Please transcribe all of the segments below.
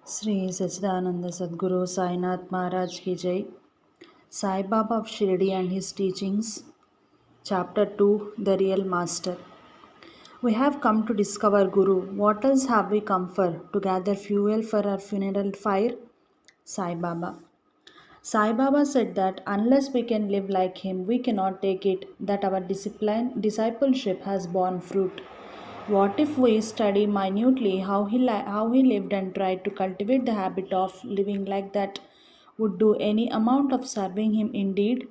Sri Sachidananda Sadguru Sainath Maharaj Ki Jai. Sai Baba of Shirdi and his teachings. Chapter 2 The Real Master. We have come to discover Guru. What else have we come for? To gather fuel for our funeral fire? Sai Baba. Sai Baba said that unless we can live like him, we cannot take it that our discipleship has borne fruit. What if we study minutely how he lived and tried to cultivate the habit of living like that? Would do any amount of serving him indeed?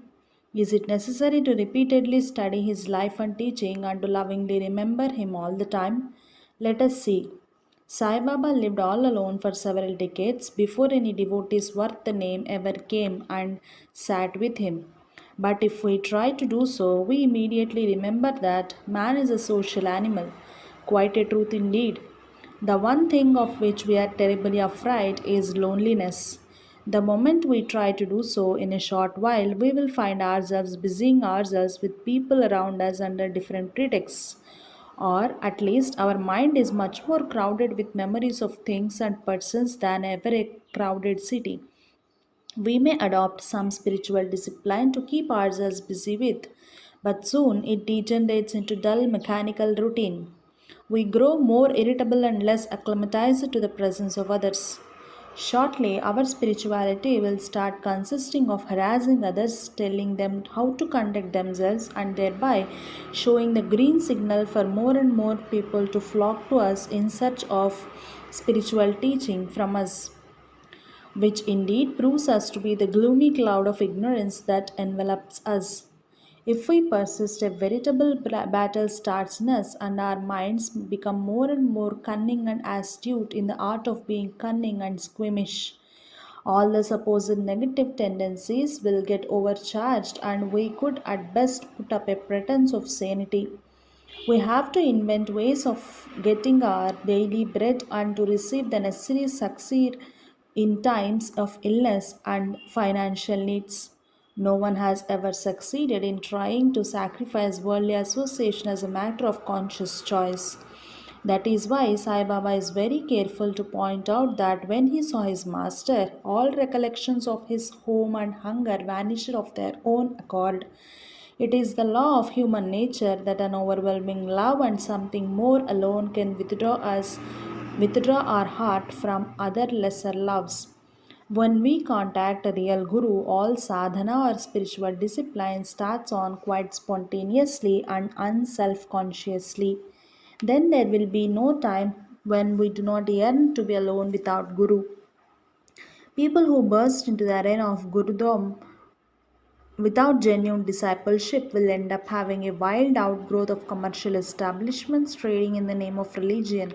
Is it necessary to repeatedly study his life and teaching and to lovingly remember him all the time? Let us see. Sai Baba lived all alone for several decades before any devotees worth the name ever came and sat with him. But if we try to do so, we immediately remember that man is a social animal. Quite a truth indeed. The one thing of which we are terribly afraid is loneliness. The moment we try to do so in a short while, we will find ourselves busying ourselves with people around us under different pretexts. Or at least our mind is much more crowded with memories of things and persons than ever a crowded city. We may adopt some spiritual discipline to keep ourselves busy with, but soon it degenerates into dull mechanical routine. We grow more irritable and less acclimatized to the presence of others. Shortly, our spirituality will start consisting of harassing others, telling them how to conduct themselves, and thereby showing the green signal for more and more people to flock to us in search of spiritual teaching from us, which indeed proves us to be the gloomy cloud of ignorance that envelops us. If we persist, a veritable battle starts in us, and our minds become more and more cunning and astute in the art of being cunning and squeamish. All the supposed negative tendencies will get overcharged, and we could at best put up a pretense of sanity. We have to invent ways of getting our daily bread and to receive the necessary succeed in times of illness and financial needs. No one has ever succeeded in trying to sacrifice worldly association as a matter of conscious choice. That is why Sai Baba is very careful to point out that when he saw his master, all recollections of his home and hunger vanished of their own accord. It is the law of human nature that an overwhelming love and something more alone can withdraw our heart from other lesser loves. When we contact a real guru, all sadhana or spiritual discipline starts on quite spontaneously and unself consciously. Then there will be no time when we do not yearn to be alone without guru. People who burst into the arena of Gurudom without genuine discipleship will end up having a wild outgrowth of commercial establishments trading in the name of religion.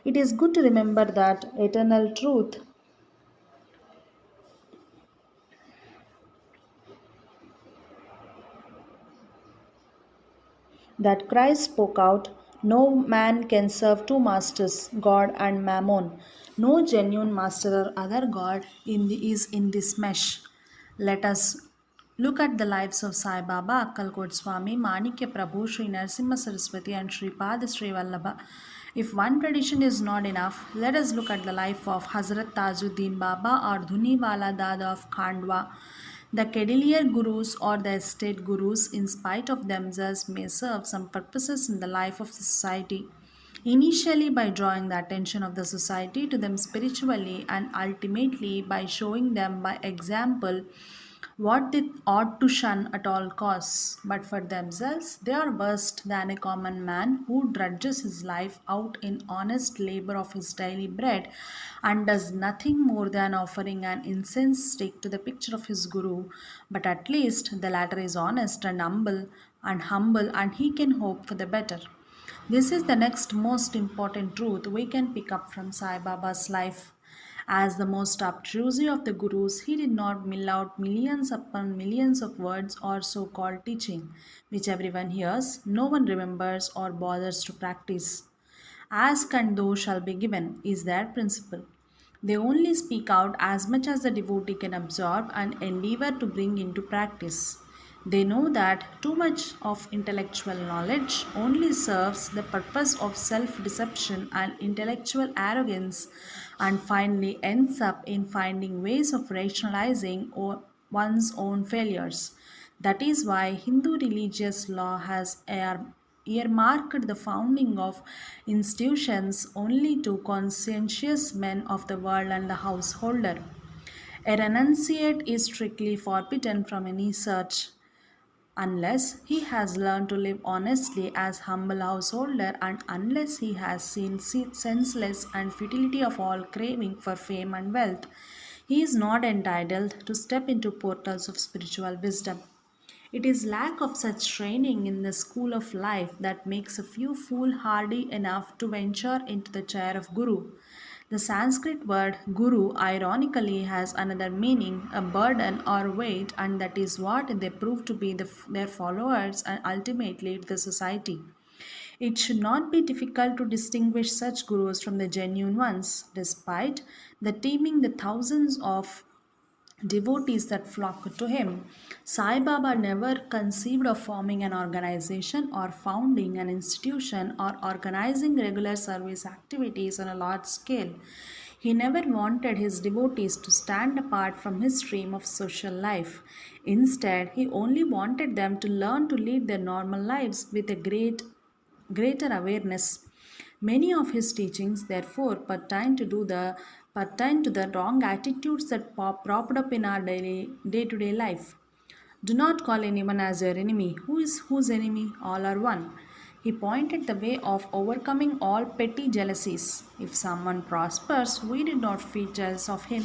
It is good to remember that eternal truth that Christ spoke out. No man can serve two masters, God and Mammon. No genuine master or other God is in this mesh. Let us look at the lives of Sai Baba, Akkalkot Swami, Manikya Prabhu, Sri Narasimha Saraswati, and Sri Pada Sri Vallabha. If one tradition is not enough, let us look at the life of Hazrat Tajuddin Baba or Dhuniwala Dada of Khandwa. The Kedilier gurus or the estate gurus, in spite of themselves, may serve some purposes in the life of the society. Initially, by drawing the attention of the society to them spiritually, and ultimately by showing them by example what they ought to shun at all costs. But for themselves, they are worse than a common man who drudges his life out in honest labor of his daily bread and does nothing more than offering an incense stick to the picture of his guru. But at least the latter is honest and humble, and he can hope for the better. This is the next most important truth we can pick up from Sai Baba's life. As the most obtrusive of the gurus, he did not mill out millions upon millions of words or so called teaching, which everyone hears, no one remembers or bothers to practice. Ask and thou shall be given is their principle. They only speak out as much as the devotee can absorb and endeavor to bring into practice. They know that too much of intellectual knowledge only serves the purpose of self deception and intellectual arrogance, and finally ends up in finding ways of rationalizing one's own failures. That is why Hindu religious law has earmarked the founding of institutions only to conscientious men of the world and the householder. A renunciate is strictly forbidden from any such unless he has learned to live honestly as humble householder and unless he has seen senseless and futility of all craving for fame and wealth, he is not entitled to step into portals of spiritual wisdom. It is lack of such training in the school of life that makes a few foolhardy enough to venture into the chair of guru. The Sanskrit word guru ironically has another meaning, a burden or weight, and that is what they prove to be their followers and ultimately the society. It should not be difficult to distinguish such gurus from the genuine ones, despite the teeming the thousands of devotees that flock to him. Sai Baba never conceived of forming an organization or founding an institution or organizing regular service activities on a large scale. He never wanted his devotees to stand apart from his stream of social life. Instead, he only wanted them to learn to lead their normal lives with a greater awareness. Many of his teachings, therefore, pertain to the wrong attitudes that propped up in our daily day-to-day life. Do not call anyone as your enemy. Who is whose enemy? All are one. He pointed the way of overcoming all petty jealousies. If someone prospers, we did not feel jealous of him.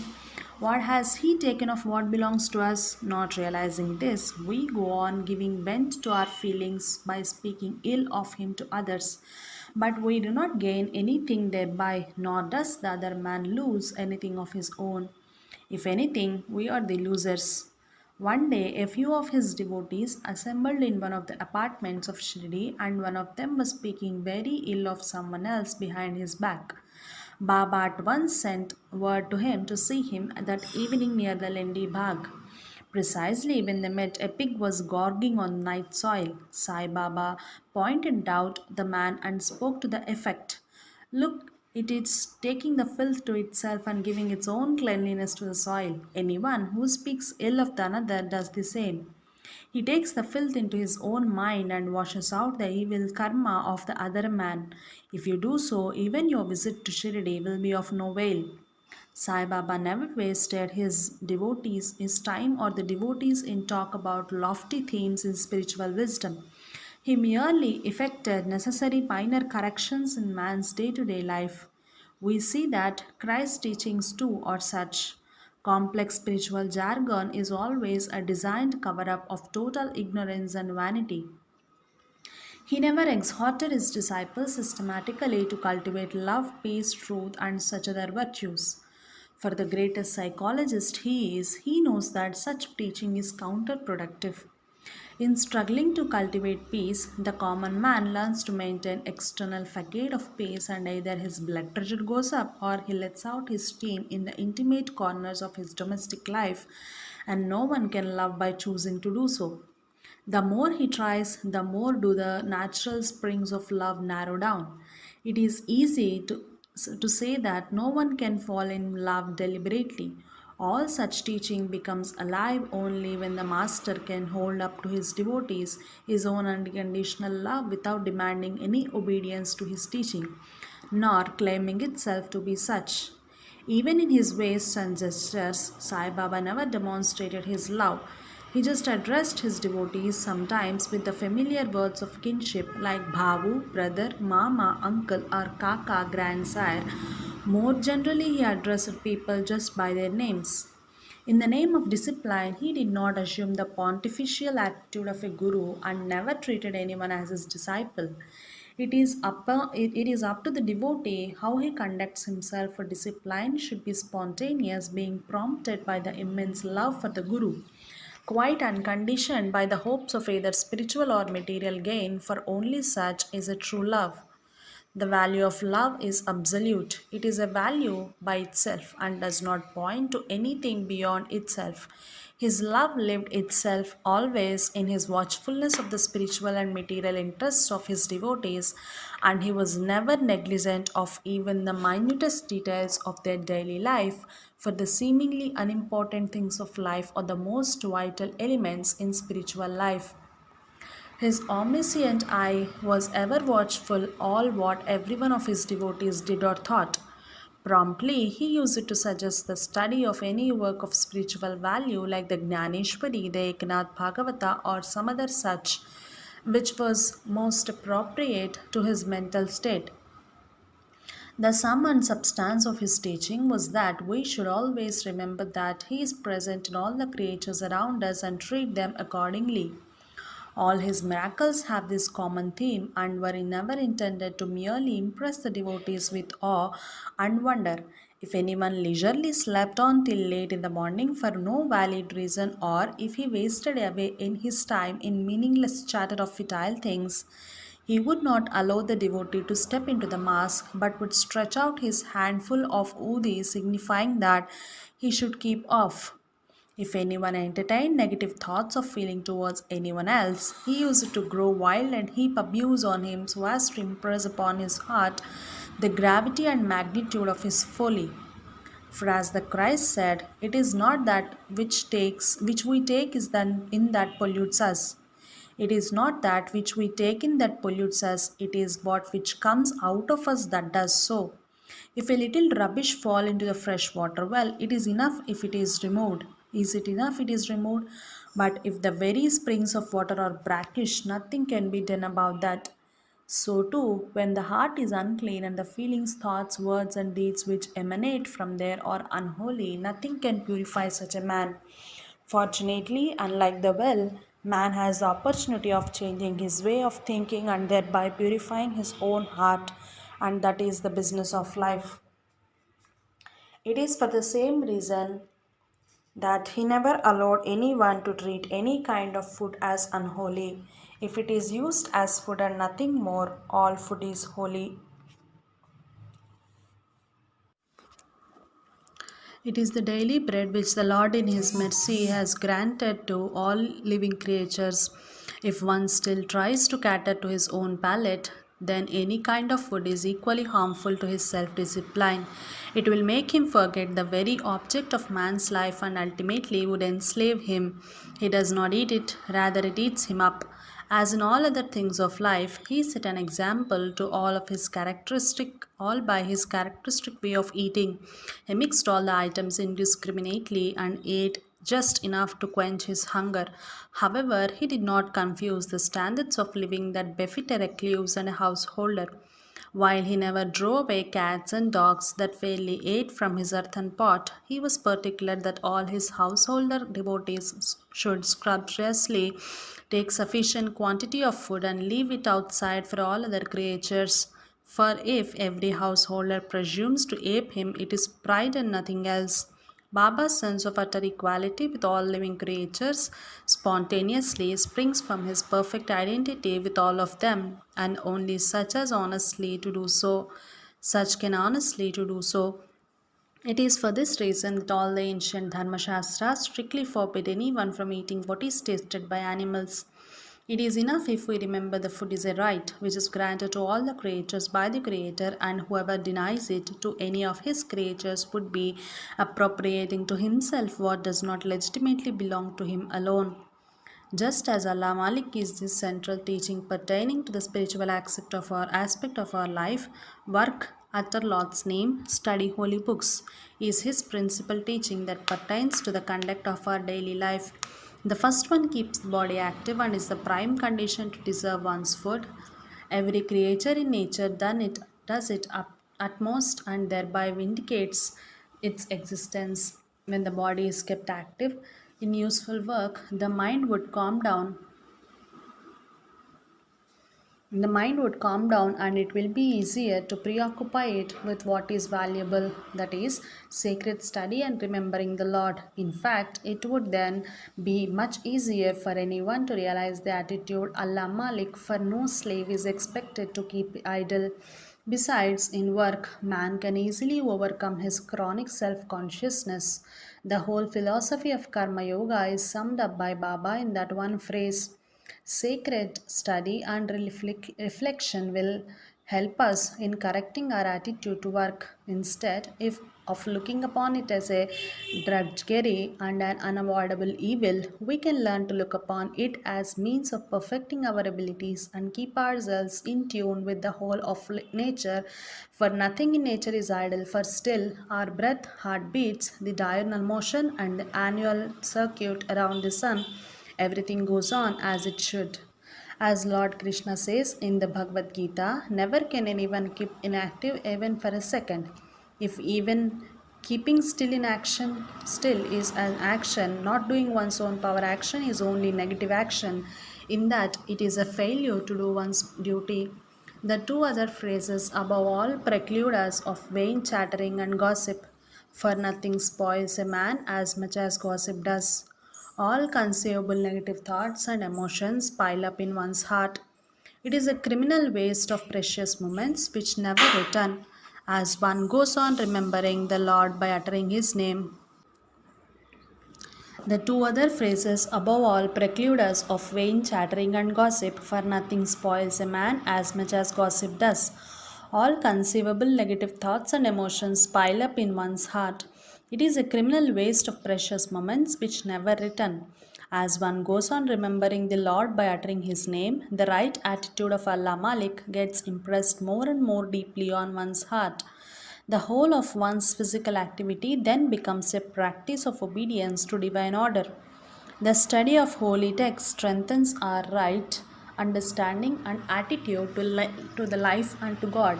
What has he taken of what belongs to us? Not realizing this, we go on giving vent to our feelings by speaking ill of him to others. But we do not gain anything thereby, nor does the other man lose anything of his own. If anything, we are the losers. One day, a few of his devotees assembled in one of the apartments of Shirdi, and one of them was speaking very ill of someone else behind his back. Baba at once sent word to him to see him that evening near the Lendi Bagh. Precisely when they met, a pig was gorging on night soil. Sai Baba pointed out the man and spoke to the effect. Look, it is taking the filth to itself and giving its own cleanliness to the soil. Anyone who speaks ill of the another does the same. He takes the filth into his own mind and washes out the evil karma of the other man. If you do so, even your visit to Shirdi will be of no avail. Sai Baba never wasted his time or the devotees in talk about lofty themes in spiritual wisdom. He merely effected necessary minor corrections in man's day to day life. We see that Christ's teachings too are such. Complex spiritual jargon is always a designed cover up of total ignorance and vanity. He never exhorted his disciples systematically to cultivate love, peace, truth, and such other virtues. For the greatest psychologist he is, he knows that such teaching is counterproductive. In struggling to cultivate peace, the common man learns to maintain external facade of peace, and either his blood pressure goes up or he lets out his steam in the intimate corners of his domestic life, and no one can love by choosing to do so. The more he tries, the more do the natural springs of love narrow down. It is easy to say that no one can fall in love deliberately. All such teaching becomes alive only when the master can hold up to his devotees his own unconditional love without demanding any obedience to his teaching, nor claiming itself to be such. Even in his ways and gestures, Sai Baba never demonstrated his love. He just addressed his devotees sometimes with the familiar words of kinship like Bhavu, brother, mama, uncle, or kaka, grandsire. More generally, he addressed people just by their names. In the name of discipline, he did not assume the pontifical attitude of a guru and never treated anyone as his disciple. It is up to the devotee how he conducts himself, for discipline should be spontaneous, being prompted by the immense love for the guru, quite unconditioned by the hopes of either spiritual or material gain, for only such is a true love. The value of love is absolute. It is a value by itself and does not point to anything beyond itself. His love lived itself always in his watchfulness of the spiritual and material interests of his devotees, and he was never negligent of even the minutest details of their daily life, for the seemingly unimportant things of life are the most vital elements in spiritual life. His omniscient eye was ever watchful all what every one of his devotees did or thought. Promptly, he used to suggest the study of any work of spiritual value like the Gnaneshwari, the Eknath Bhagavata, or some other such, which was most appropriate to his mental state. The sum and substance of his teaching was that we should always remember that he is present in all the creatures around us and treat them accordingly. All his miracles have this common theme and were never intended to merely impress the devotees with awe and wonder. If anyone leisurely slept on till late in the morning for no valid reason, or if he wasted away in his time in meaningless chatter of futile things, he would not allow the devotee to step into the mask, but would stretch out his handful of udi, signifying that he should keep off. If anyone entertained negative thoughts of feeling towards anyone else, he used to grow wild and heap abuse on him so as to impress upon his heart the gravity and magnitude of his folly. For as the Christ said, it is not that which we take is then in that pollutes us. It is not that which we take in that pollutes us, it is what which comes out of us that does so. If a little rubbish fall into the fresh water well, it is enough if it is removed. Is it enough it is removed? But if the very springs of water are brackish, nothing can be done about that. So too, when the heart is unclean and the feelings, thoughts, words, and deeds which emanate from there are unholy, nothing can purify such a man. Fortunately, unlike the well, man has the opportunity of changing his way of thinking and thereby purifying his own heart, and that is the business of life. It is for the same reason that he never allowed anyone to treat any kind of food as unholy. If it is used as food and nothing more, all food is holy. It is the daily bread which the Lord in His mercy has granted to all living creatures. If one still tries to cater to his own palate, then any kind of food is equally harmful to his self discipline. It will make him forget the very object of man's life and ultimately would enslave him. He does not eat it, rather, it eats him up. As in all other things of life, he set an example to all by his characteristic way of eating. He mixed all the items indiscriminately and ate just enough to quench his hunger. However, he did not confuse the standards of living that befit a recluse and a householder. While he never drove away cats and dogs that fairly ate from his earthen pot, he was particular that all his householder devotees should scrupulously take sufficient quantity of food and leave it outside for all other creatures. For if every householder presumes to ape him, it is pride and nothing else. Baba's sense of utter equality with all living creatures spontaneously springs from his perfect identity with all of them, and only such can honestly to do so. It is for this reason that all the ancient Dharmashastras strictly forbid anyone from eating what is tasted by animals. It is enough if we remember the food is a right which is granted to all the creatures by the Creator, and whoever denies it to any of his creatures would be appropriating to himself what does not legitimately belong to him alone. Just as Allah Malik is the central teaching pertaining to the spiritual aspect of our life, work, utter Lord's name, study holy books, is his principal teaching that pertains to the conduct of our daily life. The first one keeps the body active and is the prime condition to deserve one's food. Every creature in nature does it utmost and thereby vindicates its existence. When the body is kept active in useful work, the mind would calm down and it will be easier to preoccupy it with what is valuable, that is, sacred study and remembering the Lord. In fact, it would then be much easier for anyone to realize the attitude Allah Malik, for no slave is expected to keep idle. Besides, in work, man can easily overcome his chronic self consciousness. The whole philosophy of Karma Yoga is summed up by Baba in that one phrase: sacred study and reflection will help us in correcting our attitude to work. Instead, if of looking upon it as a drudgery and an unavoidable evil, we can learn to look upon it as means of perfecting our abilities and keep ourselves in tune with the whole of nature. For nothing in nature is idle, for still our breath, heartbeats, the diurnal motion, and the annual circuit around the sun, everything goes on as it should. As Lord Krishna says in the Bhagavad Gita, never can anyone keep inactive even for a second. If even keeping still in action still is an action, not doing one's own power action is only negative action, in that it is a failure to do one's duty. The two other phrases above all preclude us of vain chattering and gossip, for nothing spoils a man as much as gossip does. All conceivable negative thoughts and emotions pile up in one's heart. It is a criminal waste of precious moments which never return, as one goes on remembering the Lord by uttering his name. The two other phrases above all preclude us of vain chattering and gossip, for nothing spoils a man as much as gossip does. All conceivable negative thoughts and emotions pile up in one's heart. It is a criminal waste of precious moments which never return. As one goes on remembering the Lord by uttering his name, the right attitude of Allah Malik gets impressed more and more deeply on one's heart. The whole of one's physical activity then becomes a practice of obedience to divine order. The study of holy text strengthens our right understanding and attitude to the life and to God.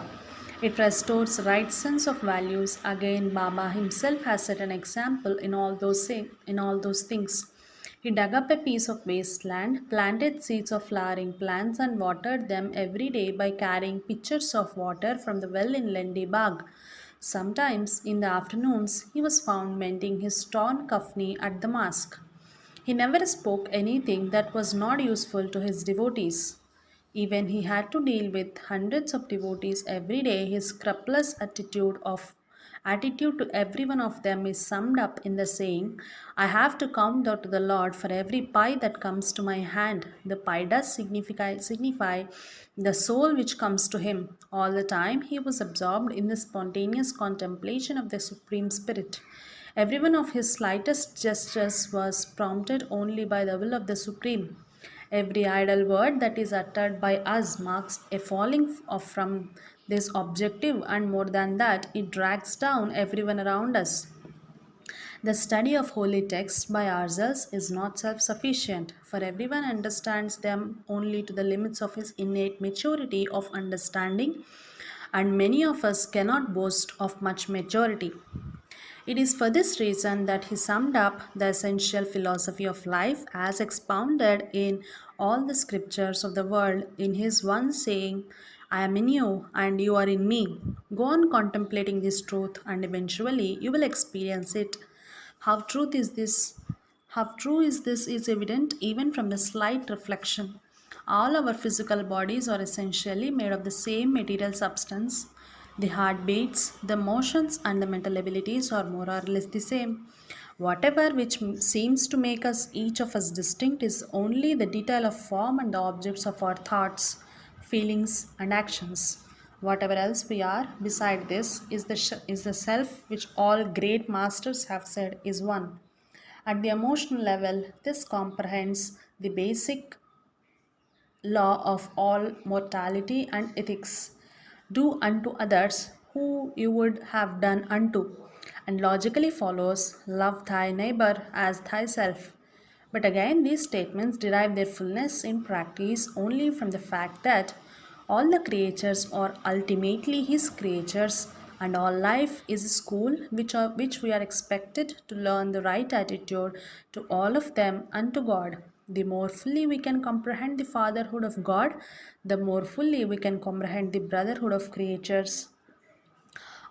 It restores right sense of values. Again, Baba himself has set an example in all those things. He dug up a piece of wasteland, planted seeds of flowering plants, and watered them every day by carrying pitchers of water from the well in Lendi Bagh. Sometimes in the afternoons he was found mending his torn kafni at the mosque. He never spoke anything that was not useful to his devotees. Even he had to deal with hundreds of devotees every day. His scrupulous attitude to every one of them is summed up in the saying, I have to count out to the Lord for every pie that comes to my hand. The pie does signify the soul which comes to him. All the time he was absorbed in the spontaneous contemplation of the Supreme Spirit. Every one of his slightest gestures was prompted only by the will of the Supreme. Every idle word that is uttered by us marks a falling off from this objective, and more than that, it drags down everyone around us. The study of holy texts by ourselves is not self sufficient, for everyone understands them only to the limits of his innate maturity of understanding, and many of us cannot boast of much maturity. It is for this reason that he summed up the essential philosophy of life as expounded in all the scriptures of the world in his one saying, I am in you and you are in me. Go on contemplating this truth and eventually you will experience it. How truth is this? How true is this is evident even from the slight reflection. All our physical bodies are essentially made of the same material substance. The heartbeats, the motions, and the mental abilities are more or less the same. Whatever which seems to make us each of us distinct is only the detail of form and the objects of our thoughts, feelings, and actions. Whatever else we are, beside this, is the self which all great masters have said is one. At the emotional level, this comprehends the basic law of all mortality and ethics. Do unto others who you would have done unto, and logically follows love thy neighbor as thyself. But again, these statements derive their fullness in practice only from the fact that all the creatures are ultimately his creatures, and all life is a school which we are expected to learn the right attitude to all of them and to God. The more fully we can comprehend the fatherhood of God, the more fully we can comprehend the brotherhood of creatures.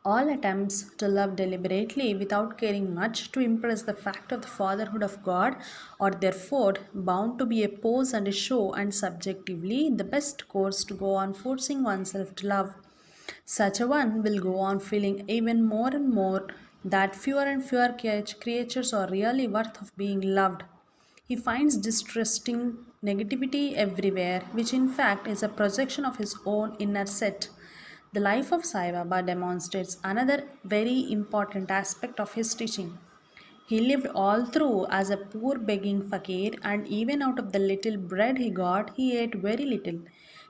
All attempts to love deliberately without caring much to impress the fact of the fatherhood of God are therefore bound to be a pose and a show, and subjectively the best course to go on forcing oneself to love. Such a one will go on feeling even more and more that fewer and fewer creatures are really worth of being loved. He finds distrusting negativity everywhere, which in fact is a projection of his own inner set. The life of Sai Baba demonstrates another very important aspect of his teaching. He lived all through as a poor begging fakir, and even out of the little bread he got, he ate very little.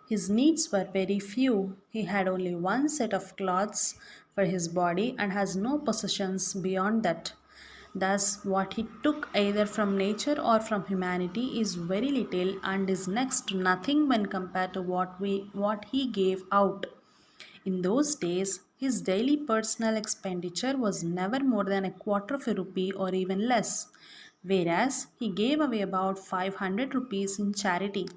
His needs were very few. He had only one set of clothes for his body and has no possessions beyond that. Thus, what he took either from nature or from humanity is very little and is next to nothing when compared to what he gave out. In those days, his daily personal expenditure was never more than a quarter of a rupee or even less, whereas he gave away about 500 rupees in charity.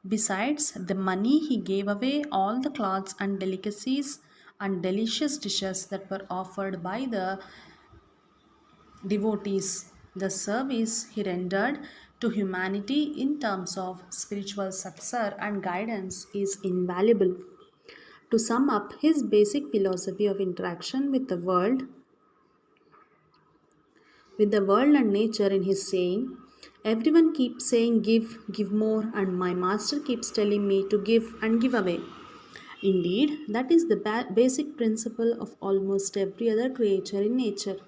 Besides the money, he gave away all the clothes and delicacies and delicious dishes that were offered by the devotees. The service he rendered to humanity in terms of spiritual succor and guidance is invaluable. To sum up his basic philosophy of interaction with the world and nature in his saying, everyone keeps saying give, give more, and my master keeps telling me to give and give away. Indeed, that is the basic principle of almost every other creature in nature.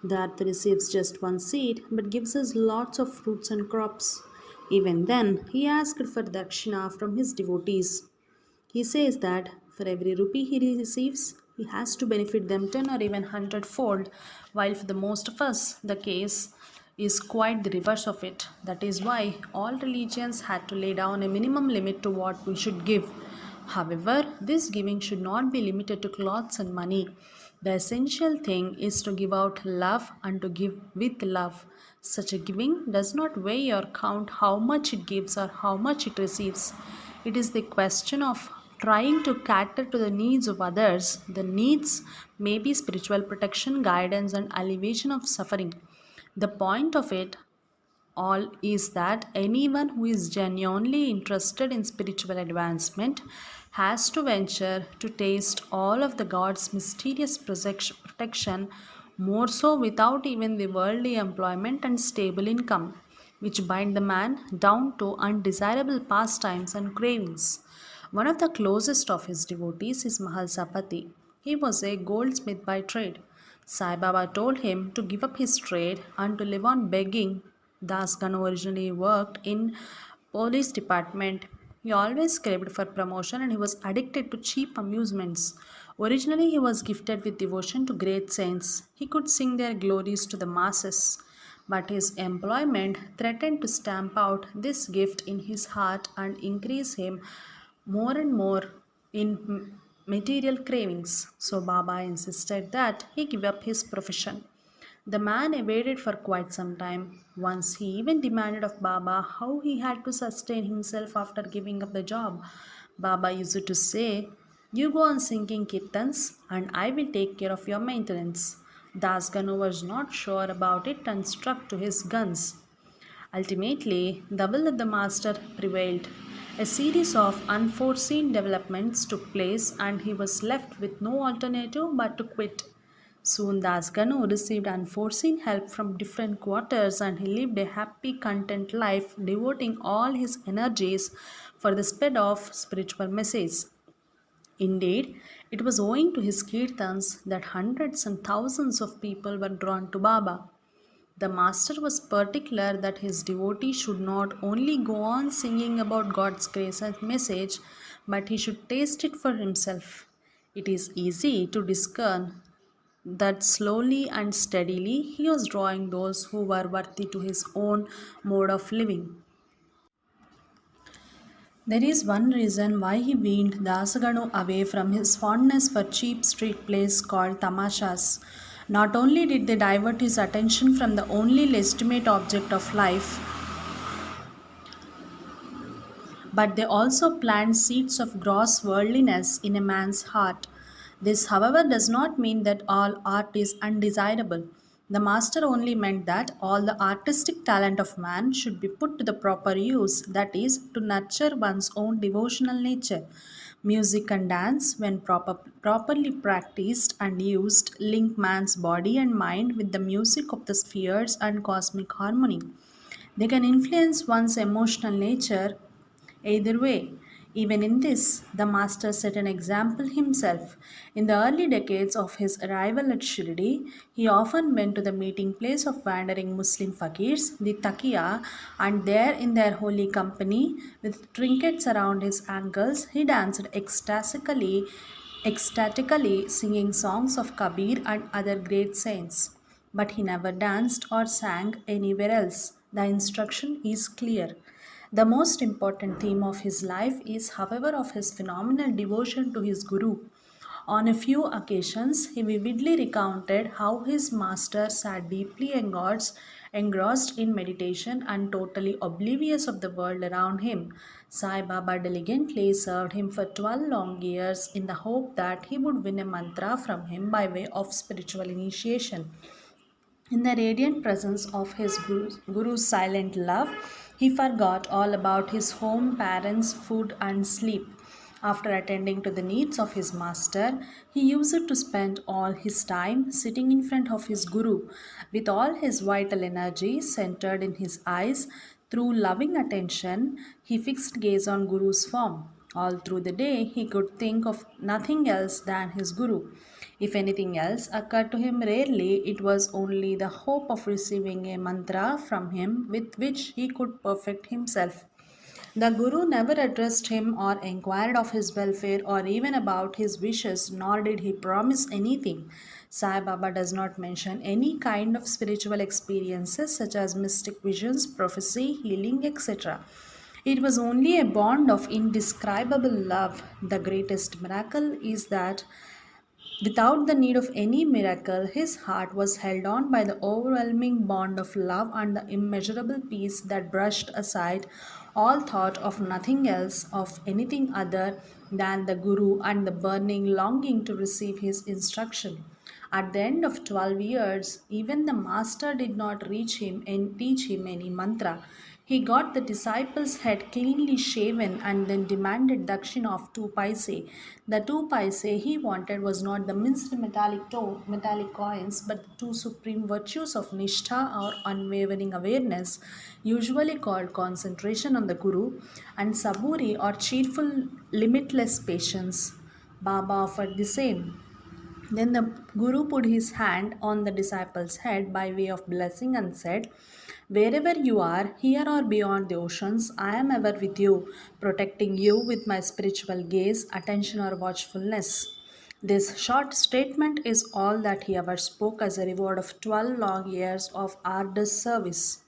The earth receives just one seed but gives us lots of fruits and crops. Even then, he asked for dakshina from his devotees. He says that for every rupee he receives, he has to benefit them 10 or even 100-fold, while for the most of us, the case is quite the reverse of it. That is why all religions had to lay down a minimum limit to what we should give. However, this giving should not be limited to clothes and money. The essential thing is to give out love and to give with love. Such a giving does not weigh or count how much it gives or how much it receives. It is the question of trying to cater to the needs of others. The needs may be spiritual protection, guidance, and alleviation of suffering. The point of it all is that anyone who is genuinely interested in spiritual advancement has to venture to taste all of the God's mysterious protection, more so without even the worldly employment and stable income, which bind the man down to undesirable pastimes and cravings. One of the closest of his devotees is Mahalsapati. He was a goldsmith by trade. Sai Baba told him to give up his trade and to live on begging. Das Ganu originally worked in police department. He always craved for promotion and he was addicted to cheap amusements. Originally, he was gifted with devotion to great saints. He could sing their glories to the masses. But his employment threatened to stamp out this gift in his heart and increase him more and more in material cravings. So Baba insisted that he give up his profession. The man evaded for quite some time. Once he even demanded of Baba how he had to sustain himself after giving up the job. Baba used to say, "You go on singing kirtans and I will take care of your maintenance." Das Ganu was not sure about it and struck to his guns. Ultimately, the will of the master prevailed. A series of unforeseen developments took place, and he was left with no alternative but to quit. Soon Das Ganu received unforeseen help from different quarters, and he lived a happy, content life, devoting all his energies for the spread of spiritual message. Indeed, it was owing to his kirtans that hundreds and thousands of people were drawn to Baba. The master was particular that his devotee should not only go on singing about God's grace and message, but he should taste it for himself. It is easy to discern that slowly and steadily he was drawing those who were worthy to his own mode of living. There is one reason why he weaned Dasaganu away from his fondness for cheap street plays called tamashas. Not only did they divert his attention from the only legitimate object of life, but they also plant seeds of gross worldliness in a man's heart. This, however, does not mean that all art is undesirable. The master only meant that all the artistic talent of man should be put to the proper use, that is, to nurture one's own devotional nature. Music and dance, when properly practiced and used, link man's body and mind with the music of the spheres and cosmic harmony. They can influence one's emotional nature either way. Even in this, the master set an example himself. In the early decades of his arrival at Shirdi, he often went to the meeting place of wandering Muslim fakirs, the Taqiya, and there in their holy company, with trinkets around his ankles, he danced ecstatically singing songs of Kabir and other great saints. But he never danced or sang anywhere else. The instruction is clear. The most important theme of his life is, however, of his phenomenal devotion to his Guru. On a few occasions, he vividly recounted how his master sat deeply engrossed in meditation and totally oblivious of the world around him. Sai Baba diligently served him for 12 long years in the hope that he would win a mantra from him by way of spiritual initiation. In the radiant presence of his Guru's silent love, he forgot all about his home, parents, food, and sleep. After attending to the needs of his master, he used to spend all his time sitting in front of his Guru, with all his vital energy centered in his eyes. Through loving attention, he fixed gaze on Guru's form. All through the day, he could think of nothing else than his Guru. If anything else occurred to him rarely, it was only the hope of receiving a mantra from him with which he could perfect himself. The Guru never addressed him or inquired of his welfare or even about his wishes, nor did he promise anything. Sai Baba does not mention any kind of spiritual experiences such as mystic visions, prophecy, healing, etc. It was only a bond of indescribable love. The greatest miracle is that without the need of any miracle, his heart was held on by the overwhelming bond of love and the immeasurable peace that brushed aside all thought of nothing else, of anything other than the Guru and the burning longing to receive his instruction. At the end of 12 years, even the master did not reach him and teach him any mantra. He got the disciple's head cleanly shaven and then demanded dakshina of 2 paise. The 2 paise he wanted was not the minced metallic coins, but the two supreme virtues of nishtha or unwavering awareness, usually called concentration on the Guru, and saburi or cheerful, limitless patience. Baba offered the same. Then the Guru put his hand on the disciple's head by way of blessing and said, "Wherever you are, here or beyond the oceans, I am ever with you, protecting you with my spiritual gaze, attention, or watchfulness." This short statement is all that he ever spoke as a reward of 12 long years of arduous service.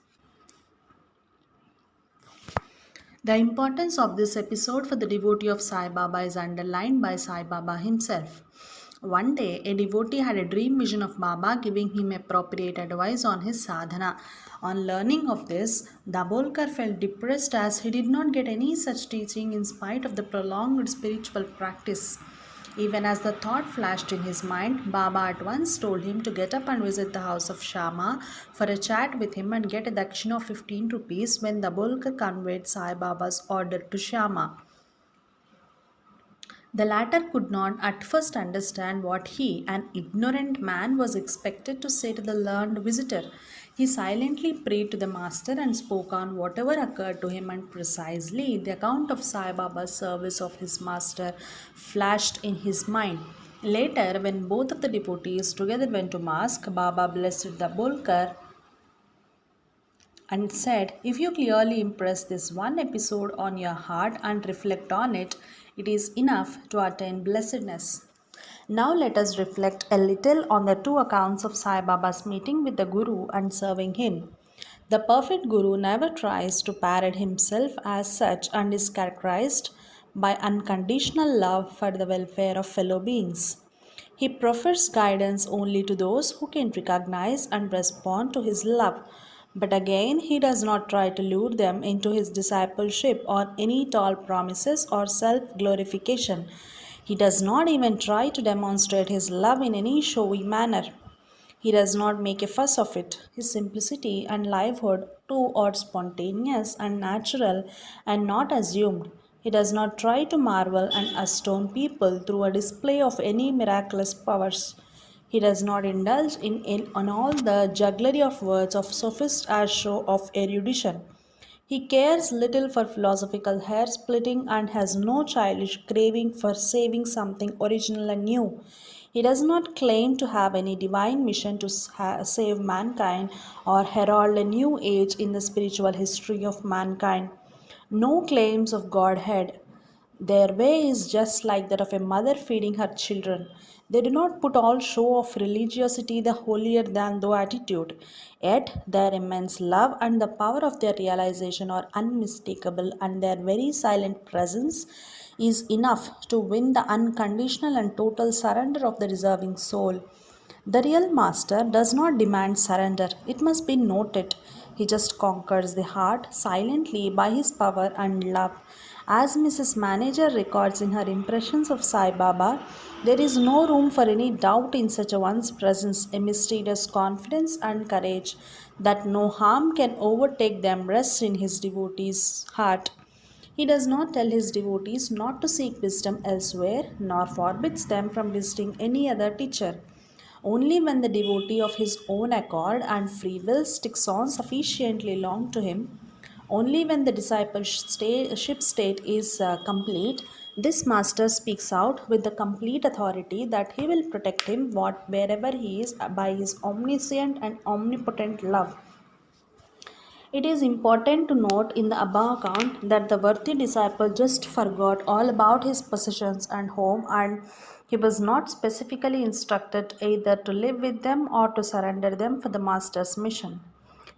The importance of this episode for the devotee of Sai Baba is underlined by Sai Baba himself. One day, a devotee had a dream vision of Baba giving him appropriate advice on his sadhana. On learning of this, Dabolkar felt depressed as he did not get any such teaching in spite of the prolonged spiritual practice. Even as the thought flashed in his mind, Baba at once told him to get up and visit the house of Shama for a chat with him and get a dakshina of 15 rupees when Dabolkar conveyed Sai Baba's order to Shama. The latter could not at first understand what he, an ignorant man, was expected to say to the learned visitor. He silently prayed to the master and spoke on whatever occurred to him, and precisely the account of Sai Baba's service of his master flashed in his mind. Later, when both of the devotees together went to mosque, Baba blessed the Bolkar and said, "If you clearly impress this one episode on your heart and reflect on it, it is enough to attain blessedness." Now let us reflect a little on the two accounts of Sai Baba's meeting with the Guru and serving him. The perfect Guru never tries to parade himself as such and is characterized by unconditional love for the welfare of fellow beings. He proffers guidance only to those who can recognize and respond to his love. But again, he does not try to lure them into his discipleship on any tall promises or self glorification. He does not even try to demonstrate his love in any showy manner. He does not make a fuss of it. His simplicity and livelihood too are spontaneous and natural and not assumed. He does not try to marvel and astonish people through a display of any miraculous powers. He does not indulge in all the jugglery of words of sophist or show of erudition. He cares little for philosophical hair splitting and has no childish craving for saving something original and new. He does not claim to have any divine mission to save mankind or herald a new age in the spiritual history of mankind. No claims of Godhead. Their way is just like that of a mother feeding her children. They do not put all show of religiosity the holier than thou attitude, yet their immense love and the power of their realization are unmistakable, and their very silent presence is enough to win the unconditional and total surrender of the deserving soul. The real master does not demand surrender, it must be noted. He just conquers the heart silently by his power and love. As Mrs. Manager records in her impressions of Sai Baba, there is no room for any doubt in such a one's presence, a mysterious confidence and courage that no harm can overtake them rests in his devotee's heart. He does not tell his devotees not to seek wisdom elsewhere, nor forbids them from visiting any other teacher. Only when the devotee of his own accord and free will sticks on sufficiently long to him, only when the discipleship state is complete, this master speaks out with the complete authority that he will protect him wherever he is by his omniscient and omnipotent love. It is important to note in the above account that the worthy disciple just forgot all about his possessions and home, and he was not specifically instructed either to live with them or to surrender them for the master's mission.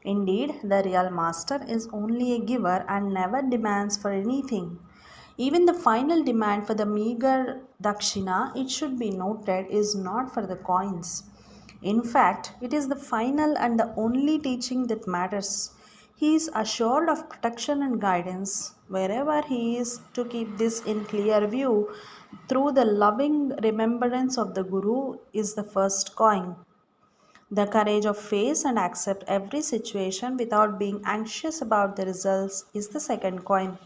Indeed, the real master is only a giver and never demands for anything. Even the final demand for the meager dakshina, it should be noted, is not for the coins. In fact, it is the final and the only teaching that matters. He is assured of protection and guidance wherever he is to keep this in clear view through the loving remembrance of the Guru is the first coin. The courage of face and accept every situation without being anxious about the results is the second coin.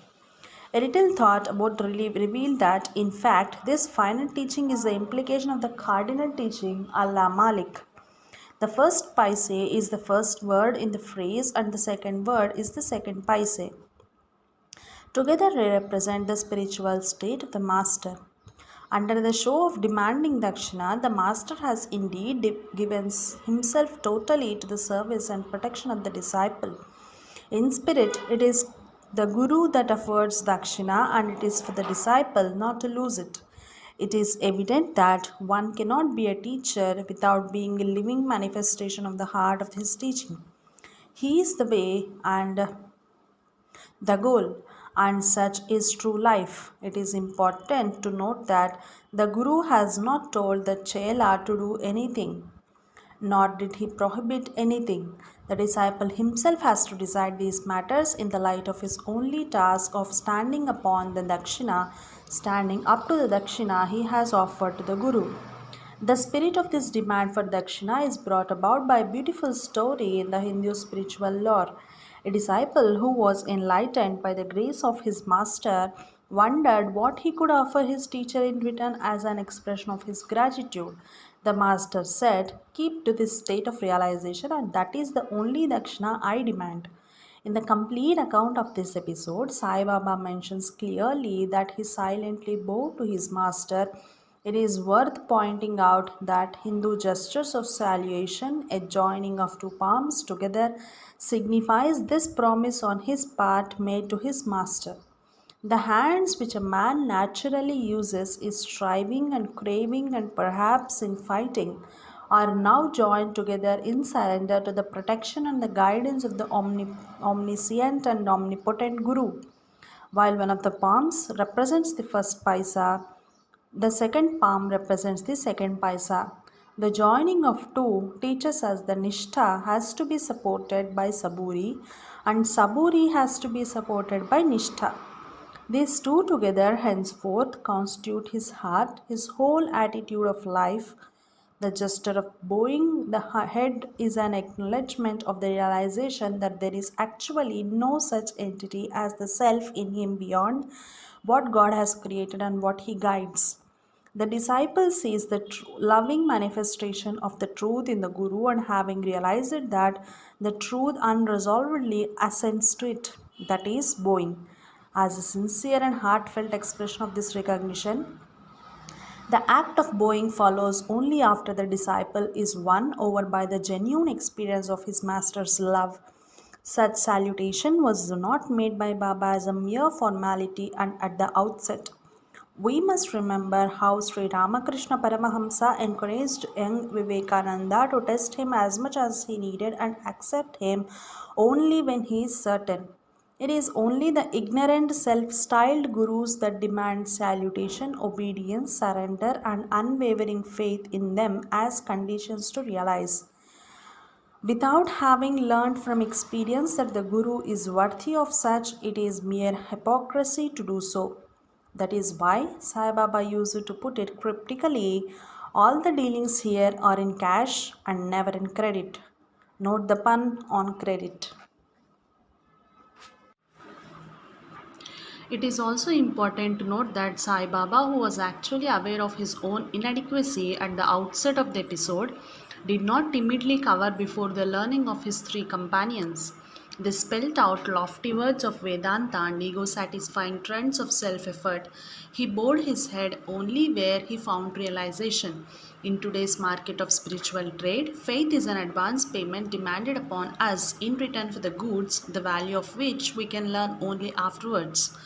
A little thought about revealed that, in fact, this final teaching is the implication of the cardinal teaching Allah Malik. The first paise is the first word in the phrase, and the second word is the second paise. Together they represent the spiritual state of the master. Under the show of demanding dakshina, the master has indeed given himself totally to the service and protection of the disciple. In spirit, it is the Guru that affords dakshina, and it is for the disciple not to lose it. It is evident that one cannot be a teacher without being a living manifestation of the heart of his teaching. He is the way and the goal, and such is true life. It is important to note that the Guru has not told the Chela to do anything, nor did he prohibit anything. The disciple himself has to decide these matters in the light of his only task of standing up to the dakshina he has offered to the Guru. The spirit of this demand for dakshina is brought about by a beautiful story in the Hindu spiritual lore. A disciple who was enlightened by the grace of his master wondered what he could offer his teacher in return as an expression of his gratitude. The master said, "Keep to this state of realization, and that is the only dakshina I demand." In the complete account of this episode, Sai Baba mentions clearly that he silently bowed to his master. It is worth pointing out that Hindu gestures of salutation, a joining of two palms together, signifies this promise on his part made to his master. The hands which a man naturally uses in striving and craving and perhaps in fighting are now joined together in surrender to the protection and the guidance of the omniscient and omnipotent Guru. While one of the palms represents the first paisa, the second palm represents the second paisa. The joining of two teaches us the nishtha has to be supported by saburi, and saburi has to be supported by nishtha. These two together henceforth constitute his heart, his whole attitude of life. The gesture of bowing the head is an acknowledgement of the realization that there is actually no such entity as the self in him beyond what God has created and what He guides. The disciple sees the loving manifestation of the truth in the Guru, and having realized that the truth unresolvedly assents to it, that is, bowing. As a sincere and heartfelt expression of this recognition, the act of bowing follows only after the disciple is won over by the genuine experience of his master's love. Such salutation was not made by Baba as a mere formality and at the outset. We must remember how Sri Ramakrishna Paramahamsa encouraged young Vivekananda to test him as much as he needed and accept him only when he is certain. It is only the ignorant, self styled gurus that demand salutation, obedience, surrender, and unwavering faith in them as conditions to realize. Without having learned from experience that the Guru is worthy of such, it is mere hypocrisy to do so. That is why Sai Baba used to put it cryptically, all the dealings here are in cash and never in credit. Note the pun on credit. It is also important to note that Sai Baba, who was actually aware of his own inadequacy at the outset of the episode, did not timidly cower before the learning of his three companions. They spelt out lofty words of Vedanta and ego satisfying trends of self effort. He bowed his head only where he found realization. In today's market of spiritual trade, faith is an advance payment demanded upon us in return for the goods, the value of which we can learn only afterwards.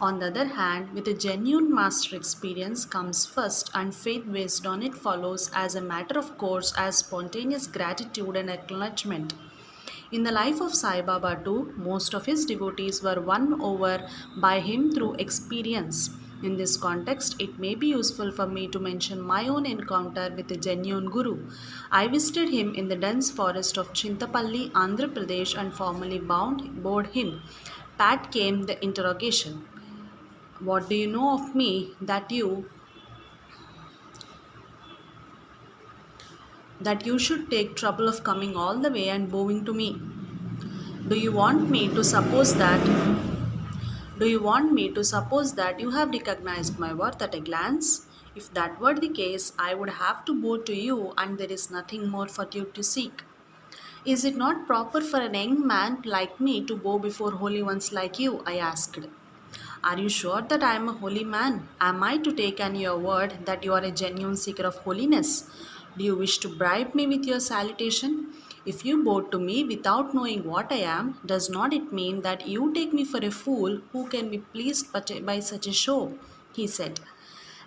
On the other hand, with a genuine master experience comes first, and faith based on it follows as a matter of course as spontaneous gratitude and acknowledgement. In the life of Sai Baba too, most of his devotees were won over by him through experience. In this context, it may be useful for me to mention my own encounter with a genuine guru. I visited him in the dense forest of Chintapalli, Andhra Pradesh, and formally bowed him. Pat came the interrogation. What do you know of me that you should take trouble of coming all the way and bowing to me? Do you want me to suppose that do you want me to suppose that you have recognized my worth at a glance? If that were the case, I would have to bow to you and there is nothing more for you to seek. Is it not proper for a young man like me to bow before holy ones like you? I asked. Are you sure that I am a holy man? Am I to take on your word that you are a genuine seeker of holiness? Do you wish to bribe me with your salutation? If you bow to me without knowing what I am, does not it mean that you take me for a fool who can be pleased by such a show? He said.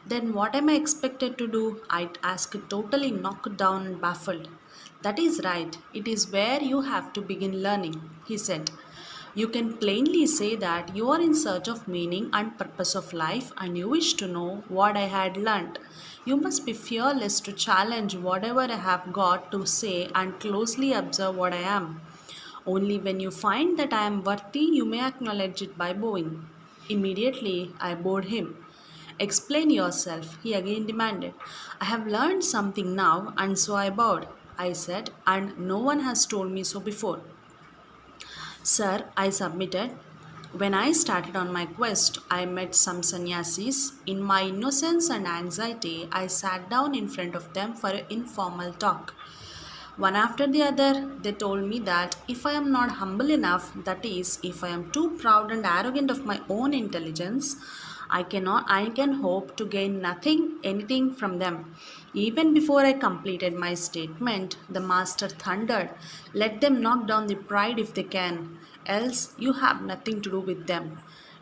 Then what am I expected to do? I asked, totally knocked down and baffled. That is right. It is where you have to begin learning, he said. You can plainly say that you are in search of meaning and purpose of life and you wish to know what I had learnt. You must be fearless to challenge whatever I have got to say and closely observe what I am. Only when you find that I am worthy, you may acknowledge it by bowing. Immediately, I bowed him. Explain yourself, he again demanded. I have learned something now, and so I bowed, I said, and no one has told me so before. Sir, I submitted. When I started on my quest, I met some sannyasis. In my innocence and anxiety, I sat down in front of them for an informal talk. One after the other, they told me that if I am not humble enough, that is, if I am too proud and arrogant of my own intelligence, I can hope to gain anything from them. Even before I completed my statement, the master thundered, let them knock down the pride if they can, else you have nothing to do with them.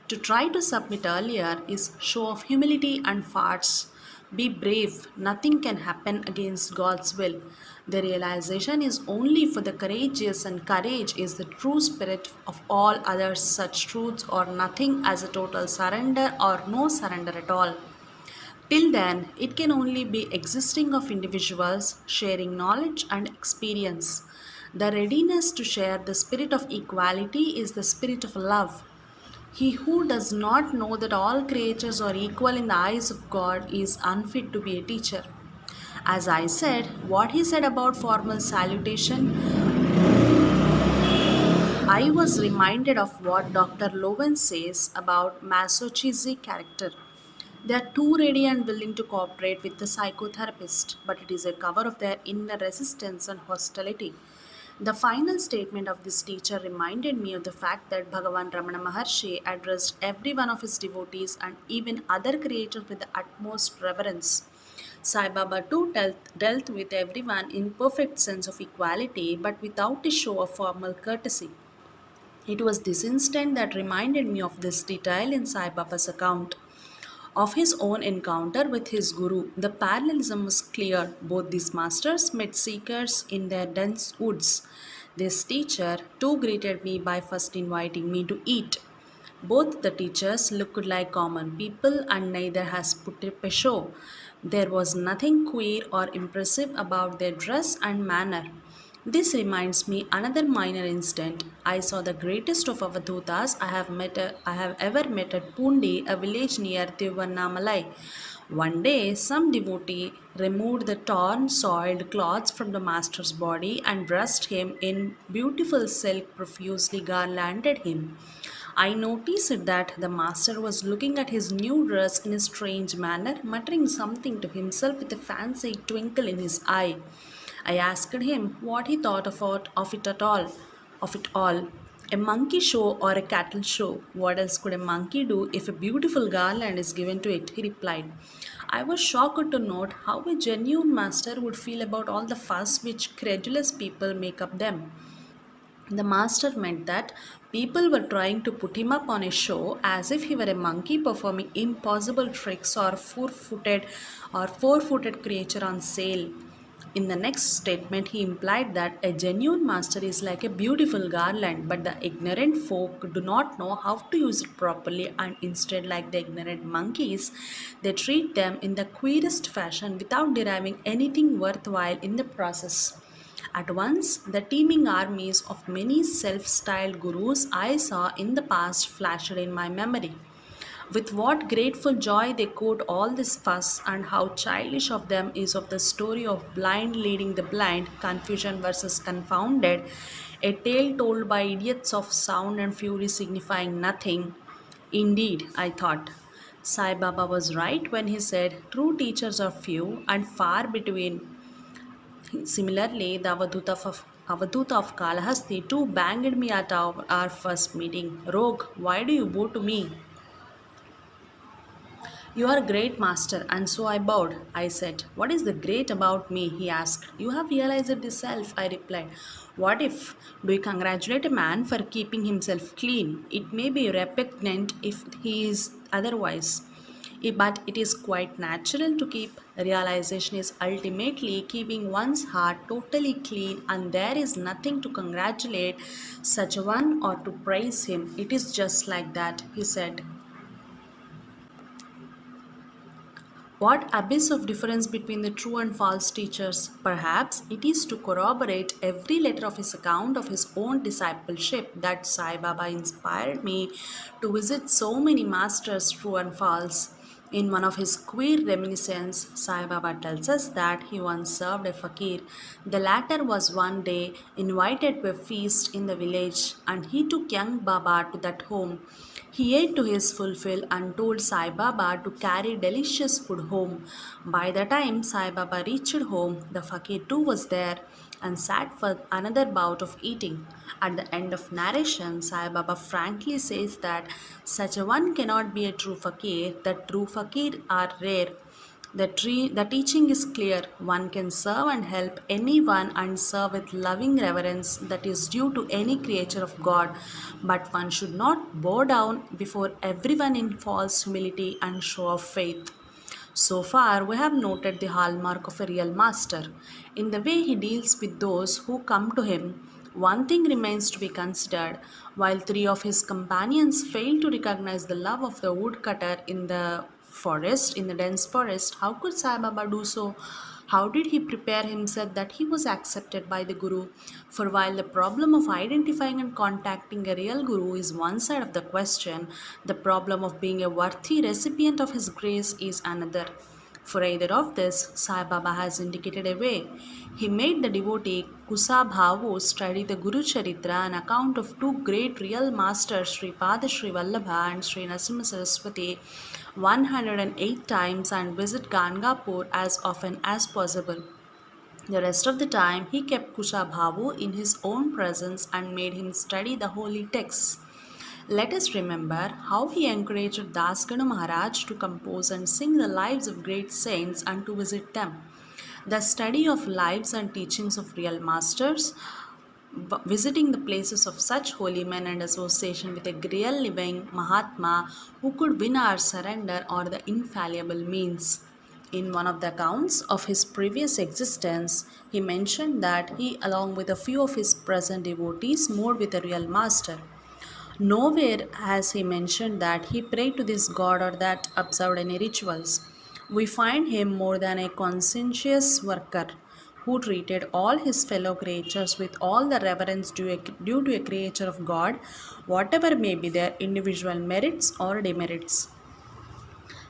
To try to submit earlier is show of humility and farce. Be brave, nothing can happen against God's will. The realization is only for the courageous, and courage is the true spirit of all others. Such truths are nothing as a total surrender or no surrender at all. Till then, it can only be existing of individuals sharing knowledge and experience. The readiness to share the spirit of equality is the spirit of love. He who does not know that all creatures are equal in the eyes of God is unfit to be a teacher. As I said, what he said about formal salutation, I was reminded of what Dr. Lowen says about Massachusetts character. They are too ready and willing to cooperate with the psychotherapist, but it is a cover of their inner resistance and hostility. The final statement of this teacher reminded me of the fact that Bhagavan Ramana Maharshi addressed every one of his devotees and even other creatures with the utmost reverence. Sai Baba too dealt with everyone in perfect sense of equality but without a show of formal courtesy. It was this instant that reminded me of this detail in Sai Baba's account of his own encounter with his guru. The parallelism was clear. Both these masters met seekers in their dense woods. This teacher too greeted me by first inviting me to eat. Both the teachers looked like common people and neither has put up a show. There was nothing queer or impressive about their dress and manner. This reminds me another minor incident. I saw the greatest of avadhutas I have ever met at Pundi, a village near Tiruvannamalai. One day, some devotee removed the torn, soiled clothes from the master's body and dressed him in beautiful silk, profusely garlanded him. I noticed that the master was looking at his new dress in a strange manner, muttering something to himself with a fancy twinkle in his eye. I asked him what he thought of it at all, of it all. A monkey show or a cattle show? What else could a monkey do if a beautiful garland is given to it? He replied. I was shocked to note how a genuine master would feel about all the fuss which credulous people make of them. The master meant that people were trying to put him up on a show as if he were a monkey performing impossible tricks or four-footed creature on sale. In the next statement, he implied that a genuine master is like a beautiful garland, but the ignorant folk do not know how to use it properly, and instead, like the ignorant monkeys, they treat them in the queerest fashion without deriving anything worthwhile in the process. At once, the teeming armies of many self styled gurus I saw in the past flashed in my memory. With what grateful joy they quote all this fuss, and how childish of them is of the story of blind leading the blind, confusion versus confounded, a tale told by idiots of sound and fury signifying nothing. Indeed, I thought. Sai Baba was right when he said true teachers are few and far between. Similarly, the Avadhuta of Kalahasti too banged me at our first meeting. Rogue, why do you bow to me? You are a great master, and so I bowed. I said, what is the great about me? He asked. You have realized it yourself, I replied. What if? Do you congratulate a man for keeping himself clean? It may be repugnant if he is otherwise. But it is quite natural to keep. Realization is ultimately keeping one's heart totally clean, and there is nothing to congratulate such a one or to praise him. It is just like that, he said. What abyss of difference between the true and false teachers? Perhaps it is to corroborate every letter of his account of his own discipleship that Sai Baba inspired me to visit so many masters, true and false. In one of his queer reminiscences, Sai Baba tells us that he once served a fakir. The latter was one day invited to a feast in the village, and he took young Baba to that home. He ate to his fulfill and told Sai Baba to carry delicious food home. By the time Sai Baba reached home, the fakir too was there and sat for another bout of eating. At the end of narration, Sai Baba frankly says that such a one cannot be a true fakir, that true fakir are rare. The teaching is clear. One can serve and help anyone and serve with loving reverence that is due to any creature of God. But one should not bow down before everyone in false humility and show of faith. So far, we have noted the hallmark of a real master. In the way he deals with those who come to him, one thing remains to be considered. While three of his companions failed to recognize the love of the woodcutter in the dense forest, how could Sai Baba do so? How did he prepare himself that he was accepted by the Guru? For while the problem of identifying and contacting a real Guru is one side of the question, the problem of being a worthy recipient of his grace is another. For either of this, Sai Baba has indicated a way. He made the devotee Kusabhavu study the Guru Charitra, an account of two great real masters, Sri Pada Sri Vallabha and Sri Nasimha Saraswati, 108 times and visit Gangapur as often as possible. The rest of the time, he kept Kushabhavu in his own presence and made him study the holy texts. Let us remember how he encouraged Dasganu Maharaj to compose and sing the lives of great saints and to visit them. The study of lives and teachings of real masters, visiting the places of such holy men and association with a real living Mahatma who could win our surrender are the infallible means. In one of the accounts of his previous existence, he mentioned that he, along with a few of his present devotees, moved with a real master. Nowhere has he mentioned that he prayed to this god or that observed any rituals. We find him more than a conscientious worker who treated all his fellow creatures with all the reverence due to a creature of God, whatever may be their individual merits or demerits.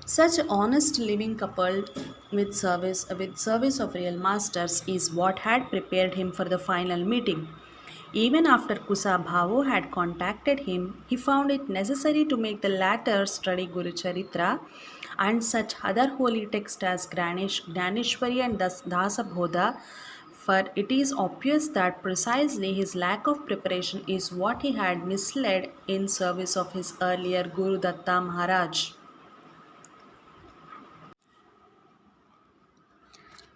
Such honest living coupled with service of real masters is what had prepared him for the final meeting. Even after Kusabhavu had contacted him, he found it necessary to make the latter study Guru Charitra and such other holy texts as Graneshwari and Dasabodha, for it is obvious that precisely his lack of preparation is what he had misled in service of his earlier Guru Datta Maharaj.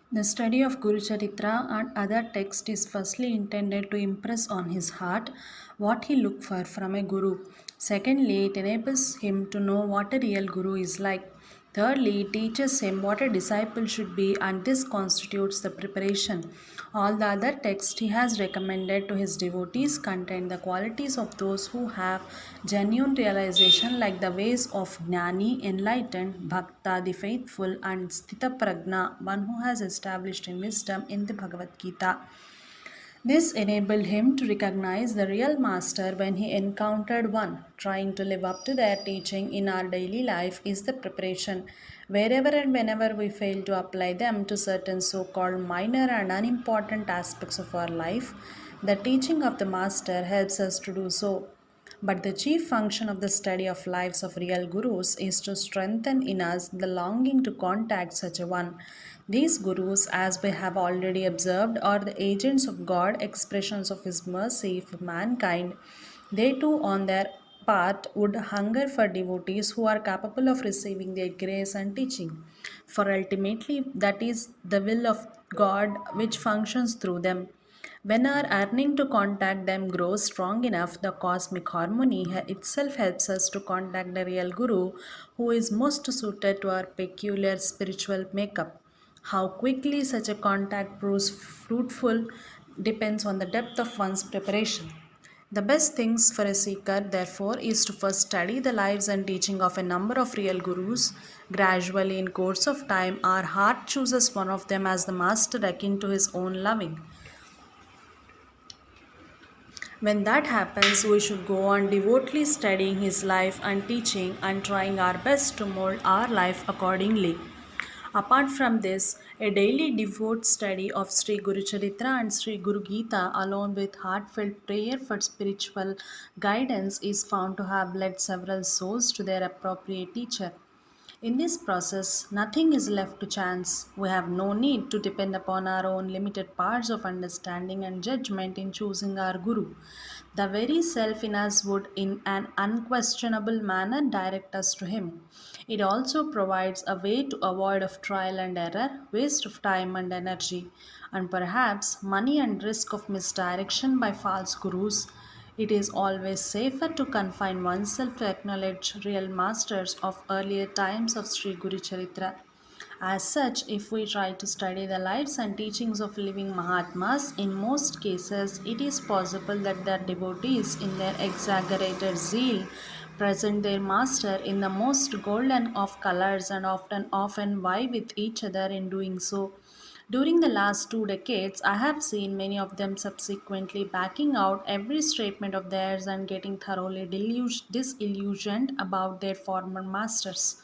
The study of Guru Charitra and other texts is firstly intended to impress on his heart what he looked for from a Guru. Secondly, it enables him to know what a real Guru is like. Thirdly, it teaches him what a disciple should be, and this constitutes the preparation. All the other texts he has recommended to his devotees contain the qualities of those who have genuine realization, like the ways of Gnani, enlightened, Bhakta, the faithful, and Sthita Pragna, one who has established in wisdom in the Bhagavad Gita. This enabled him to recognize the real master when he encountered one. Trying to live up to their teaching in our daily life is the preparation. Wherever and whenever we fail to apply them to certain so called minor and unimportant aspects of our life, the teaching of the master helps us to do so. But the chief function of the study of lives of real gurus is to strengthen in us the longing to contact such a one. These gurus, as we have already observed, are the agents of God, expressions of His mercy for mankind. They too, on their part, would hunger for devotees who are capable of receiving their grace and teaching. For ultimately, that is the will of God which functions through them. When our yearning to contact them grows strong enough, the cosmic harmony itself helps us to contact the real Guru who is most suited to our peculiar spiritual makeup. How quickly such a contact proves fruitful depends on the depth of one's preparation. The best things for a seeker, therefore, is to first study the lives and teaching of a number of real gurus. Gradually, in course of time, our heart chooses one of them as the master akin to his own loving. When that happens, we should go on devotedly studying his life and teaching and trying our best to mold our life accordingly. Apart from this, a daily devout study of Sri Guru Charitra and Sri Guru Gita, along with heartfelt prayer for spiritual guidance, is found to have led several souls to their appropriate teacher. In this process, nothing is left to chance. We have no need to depend upon our own limited powers of understanding and judgment in choosing our Guru. The very self in us would, in an unquestionable manner, direct us to him. It also provides a way to avoid of trial and error, waste of time and energy, and perhaps money and risk of misdirection by false gurus. It is always safer to confine oneself to acknowledge real masters of earlier times of Sri Guru Charitra. As such, if we try to study the lives and teachings of living Mahatmas, in most cases it is possible that their devotees, in their exaggerated zeal, present their master in the most golden of colors and often vie with each other in doing so. During the last 2 decades, I have seen many of them subsequently backing out every statement of theirs and getting thoroughly disillusioned about their former masters.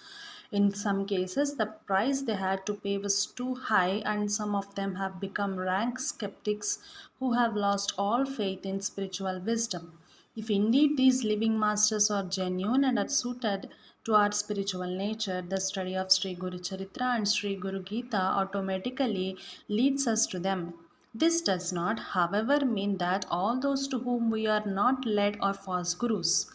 In some cases, the price they had to pay was too high, and some of them have become rank skeptics who have lost all faith in spiritual wisdom. If indeed these living masters are genuine and are suited to our spiritual nature, the study of Sri Guru Charitra and Sri Guru Gita automatically leads us to them. This does not, however, mean that all those to whom we are not led are false gurus.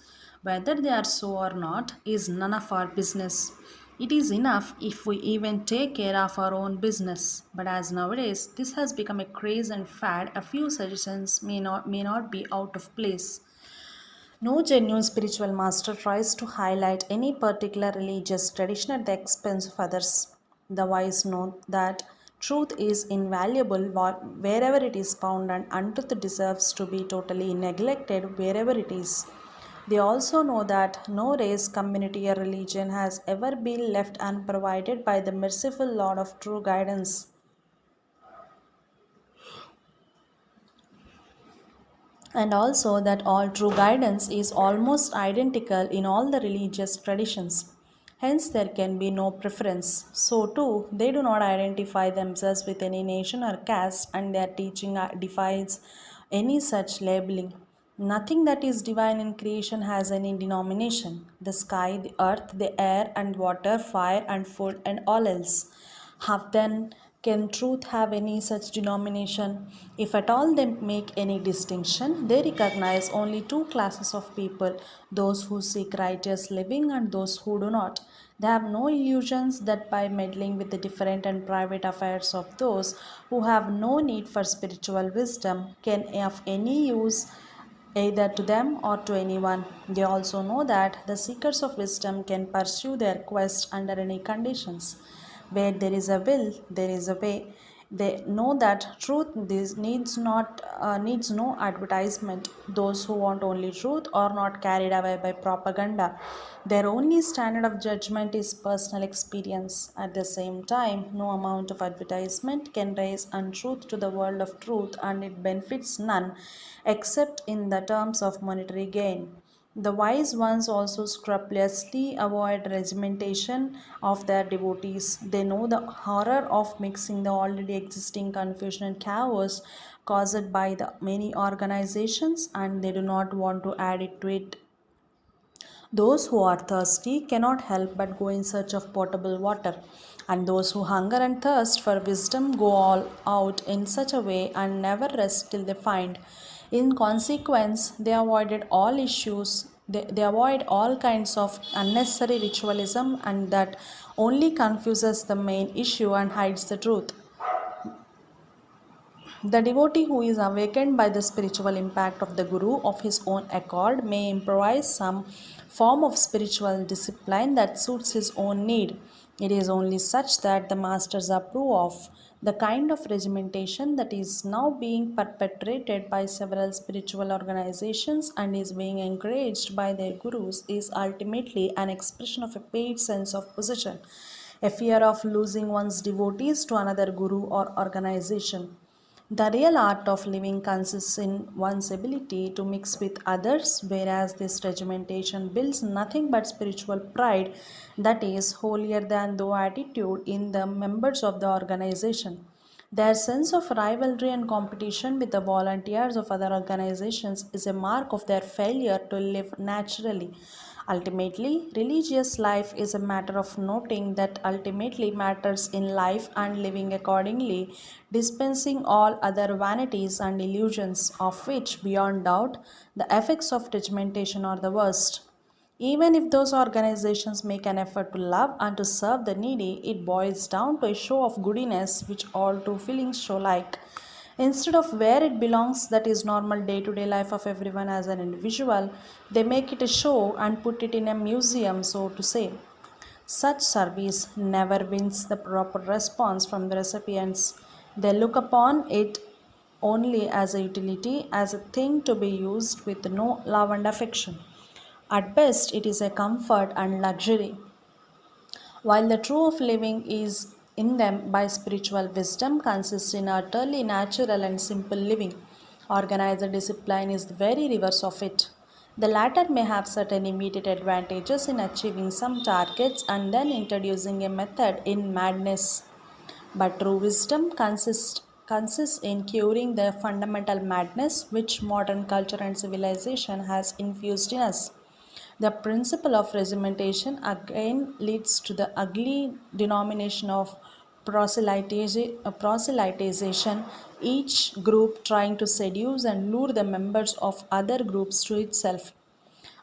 Whether they are so or not is none of our business. It is enough if we even take care of our own business. But as nowadays this has become a craze and fad, a few suggestions may not be out of place. No genuine spiritual master tries to highlight any particular religious tradition at the expense of others. The wise know that truth is invaluable wherever it is found, and untruth deserves to be totally neglected wherever it is. They also know that no race, community, or religion has ever been left unprovided by the merciful Lord of true guidance. And also that all true guidance is almost identical in all the religious traditions. Hence, there can be no preference. So, too, they do not identify themselves with any nation or caste, and their teaching defies any such labeling. Nothing that is divine in creation has any denomination. The sky, the earth, the air and water, fire and food, and all else. Have then can truth have any such denomination? If at all they make any distinction, they recognize only two classes of people, those who seek righteous living and those who do not. They have no illusions that by meddling with the different and private affairs of those who have no need for spiritual wisdom can of any use either to them or to anyone. They also know that the seekers of wisdom can pursue their quest under any conditions. Where there is a will, there is a way. They know that truth this needs no advertisement. Those who want only truth are not carried away by propaganda. Their only standard of judgment is personal experience. At the same time, no amount of advertisement can raise untruth to the world of truth, and it benefits none except in the terms of monetary gain. The wise ones also scrupulously avoid regimentation of their devotees. They know the horror of mixing the already existing confusion and chaos caused by the many organizations, and they do not want to add it to it. Those who are thirsty cannot help but go in search of potable water, and those who hunger and thirst for wisdom go all out in such a way and never rest till they find. In consequence, they avoided all issues, they avoid all kinds of unnecessary ritualism, and that only confuses the main issue and hides the truth. The devotee who is awakened by the spiritual impact of the Guru of his own accord may improvise some form of spiritual discipline that suits his own need. It is only such that the masters approve of. The kind of regimentation that is now being perpetrated by several spiritual organizations and is being encouraged by their gurus is ultimately an expression of a paid sense of possession, a fear of losing one's devotees to another guru or organization. The real art of living consists in one's ability to mix with others, whereas this regimentation builds nothing but spiritual pride, that is, holier than thou attitude in the members of the organization. Their sense of rivalry and competition with the volunteers of other organizations is a mark of their failure to live naturally. Ultimately, religious life is a matter of noting that ultimately matters in life and living accordingly, dispensing all other vanities and illusions, of which, beyond doubt, the effects of regimentation are the worst. Even if those organizations make an effort to love and to serve the needy, it boils down to a show of goodiness which all true feelings show like. Instead of where it belongs, that is normal day to day life of everyone as an individual, they make it a show and put it in a museum, so to say. Such service never wins the proper response from the recipients. They look upon it only as a utility, as a thing to be used with no love and affection. At best, it is a comfort and luxury. While the true of living is in them by spiritual wisdom consists in utterly natural and simple living. Organized discipline is the very reverse of it. The latter may have certain immediate advantages in achieving some targets and then introducing a method in madness. But true wisdom consists in curing the fundamental madness which modern culture and civilization has infused in us. The principle of regimentation again leads to the ugly denomination of proselytization, each group trying to seduce and lure the members of other groups to itself.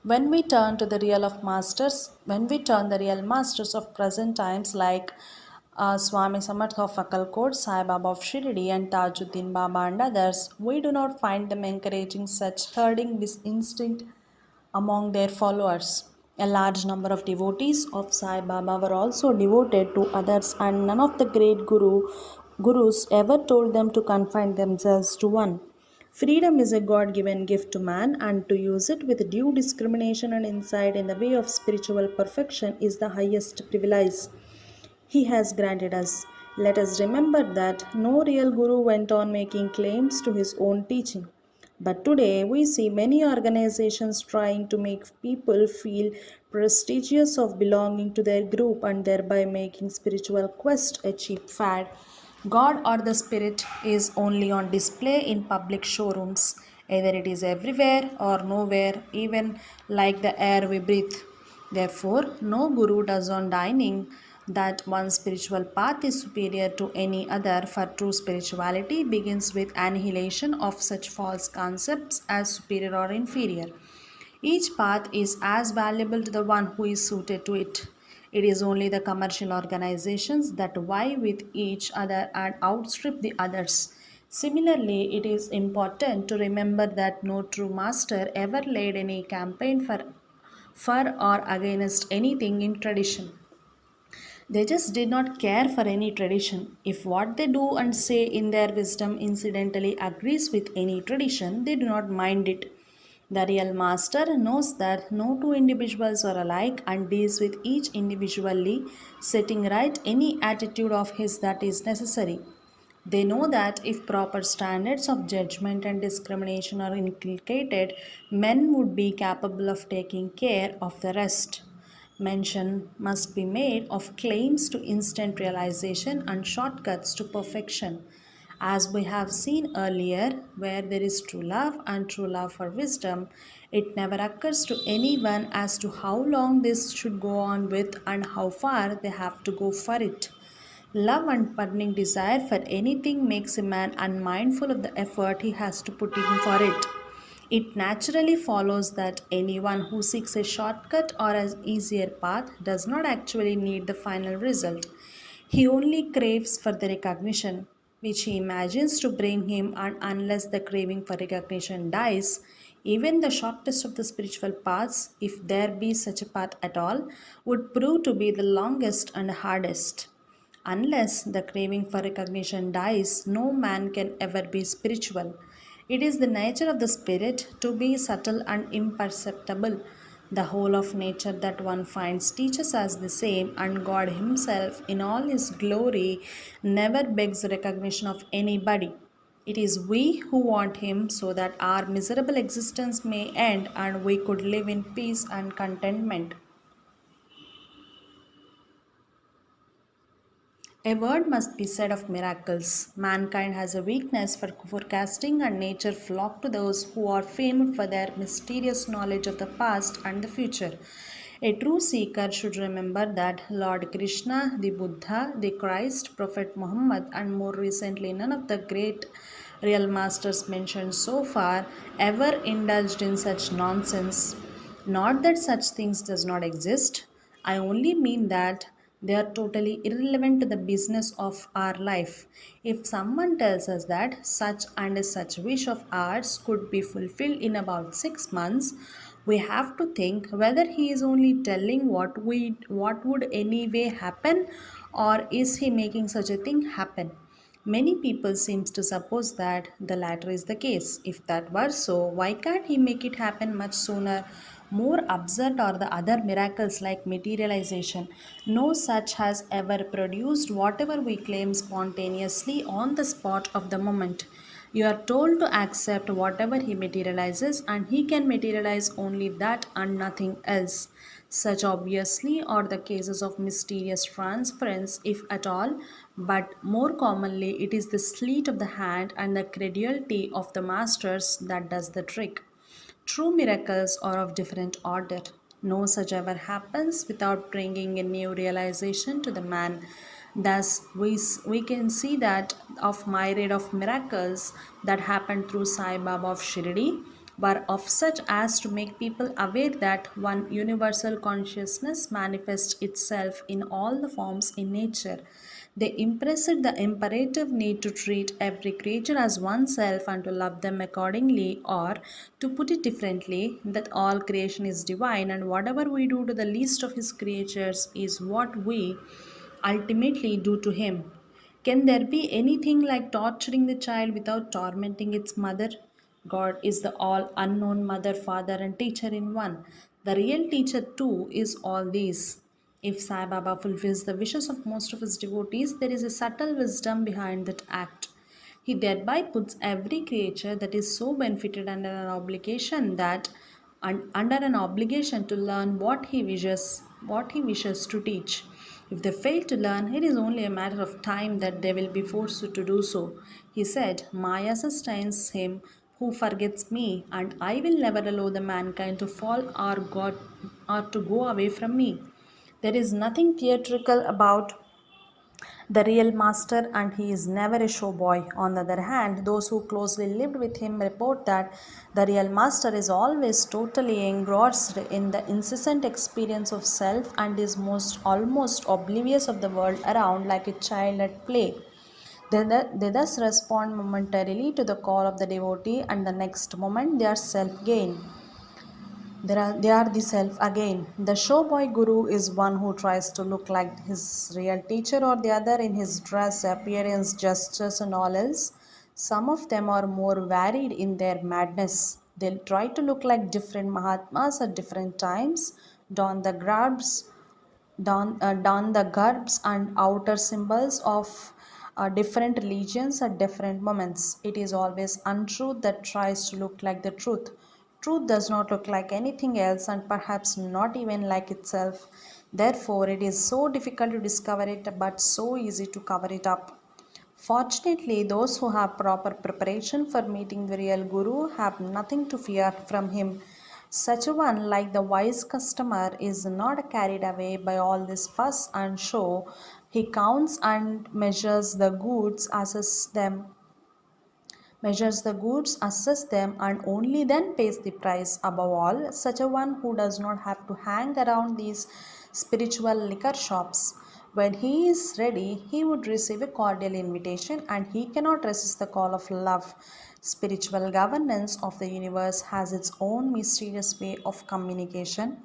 When we turn the real masters of present times like Swami Samarth of Akalkot, Sai Baba of Shirdi, and Tajuddin Baba and others, we do not find them encouraging such herding instinct among their followers. A large number of devotees of Sai Baba were also devoted to others, and none of the gurus ever told them to confine themselves to one. Freedom is a God given gift to man, and to use it with due discrimination and insight in the way of spiritual perfection is the highest privilege he has granted us. Let us remember that no real guru went on making claims to his own teaching. But today we see many organizations trying to make people feel prestigious of belonging to their group and thereby making spiritual quest a cheap fad. God or the Spirit is only on display in public showrooms. Either it is everywhere or nowhere, even like the air we breathe. Therefore, no guru does on dining that one spiritual path is superior to any other, for true spirituality begins with annihilation of such false concepts as superior or inferior. Each path is as valuable to the one who is suited to it. It is only the commercial organizations that vie with each other and outstrip the others. Similarly, it is important to remember that no true master ever laid any campaign for or against anything in tradition. They just did not care for any tradition. If what they do and say in their wisdom incidentally agrees with any tradition, they do not mind it. The real master knows that no two individuals are alike and deals with each individually, setting right any attitude of his that is necessary. They know that if proper standards of judgment and discrimination are inculcated, men would be capable of taking care of the rest. Mention must be made of claims to instant realization and shortcuts to perfection. As we have seen earlier, where there is true love and true love for wisdom, it never occurs to anyone as to how long this should go on with and how far they have to go for it. Love and burning desire for anything makes a man unmindful of the effort he has to put in for it. It naturally follows that anyone who seeks a shortcut or an easier path does not actually need the final result. He only craves for the recognition which he imagines to bring him, and unless the craving for recognition dies, even the shortest of the spiritual paths, if there be such a path at all, would prove to be the longest and hardest. Unless the craving for recognition dies, no man can ever be spiritual. It is the nature of the spirit to be subtle and imperceptible. The whole of nature that one finds teaches us the same, and God Himself, in all His glory, never begs recognition of anybody. It is we who want Him so that our miserable existence may end and we could live in peace and contentment. A word must be said of miracles. Mankind has a weakness for forecasting, and nature flock to those who are famed for their mysterious knowledge of the past and the future. A true seeker should remember that Lord Krishna, the Buddha, the Christ, Prophet Muhammad, and more recently none of the great real masters mentioned so far ever indulged in such nonsense. Not that such things does not exist. I only mean that they are totally irrelevant to the business of our life. If someone tells us that such and such wish of ours could be fulfilled in about 6 months, we have to think whether he is only telling what would anyway happen, or is he making such a thing happen. Many people seems to suppose that the latter is the case. If that were so, why can't he make it happen much sooner? More absurd are the other miracles like materialization. No such has ever produced whatever we claim spontaneously on the spot of the moment. You are told to accept whatever he materializes, and he can materialize only that and nothing else. Such obviously are the cases of mysterious transference, if at all, but more commonly it is the sleight of the hand and the credulity of the masters that does the trick. True miracles are of different order. No such ever happens without bringing a new realization to the man. Thus, we can see that of myriad of miracles that happened through Sai Baba of Shirdi were of such as to make people aware that one universal consciousness manifests itself in all the forms in nature. They impressed the imperative need to treat every creature as oneself and to love them accordingly, or to put it differently, that all creation is divine and whatever we do to the least of his creatures is what we ultimately do to him. Can there be anything like torturing the child without tormenting its mother? God is the all unknown mother, father, and teacher in one. The real teacher, too, is all these. If Sai Baba fulfills the wishes of most of his devotees, there is a subtle wisdom behind that act. He thereby puts every creature that is so benefited under an obligation to learn what he wishes to teach. If they fail to learn, it is only a matter of time that they will be forced to do so. He said, Maya sustains him who forgets me, and I will never allow the mankind to fall or to go away from me. There is nothing theatrical about the real master, and he is never a show boy. On the other hand, those who closely lived with him report that the real master is always totally engrossed in the incessant experience of self and is most almost oblivious of the world around like a child at play. They thus respond momentarily to the call of the devotee, and the next moment they are self gain. They are the self again. The showboy guru is one who tries to look like his real teacher, or the other in his dress, appearance, gestures, and all else. Some of them are more varied in their madness. They'll try to look like different Mahatmas at different times, don the garbs, don the garbs and outer symbols of different religions at different moments. It is always untruth that tries to look like the truth. Truth does not look like anything else and perhaps not even like itself. Therefore, it is so difficult to discover it but so easy to cover it up. Fortunately, those who have proper preparation for meeting the real Guru have nothing to fear from him. Such a one, like the wise customer, is not carried away by all this fuss and show. He counts and measures the goods, assess them, and only then pays the price. Above all, such a one who does not have to hang around these spiritual liquor shops. When he is ready, he would receive a cordial invitation, and he cannot resist the call of love. Spiritual governance of the universe has its own mysterious way of communication.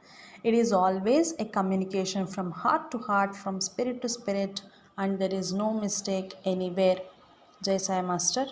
It is always a communication from heart to heart, from spirit to spirit, and there is no mistake anywhere. Jai Sai Master.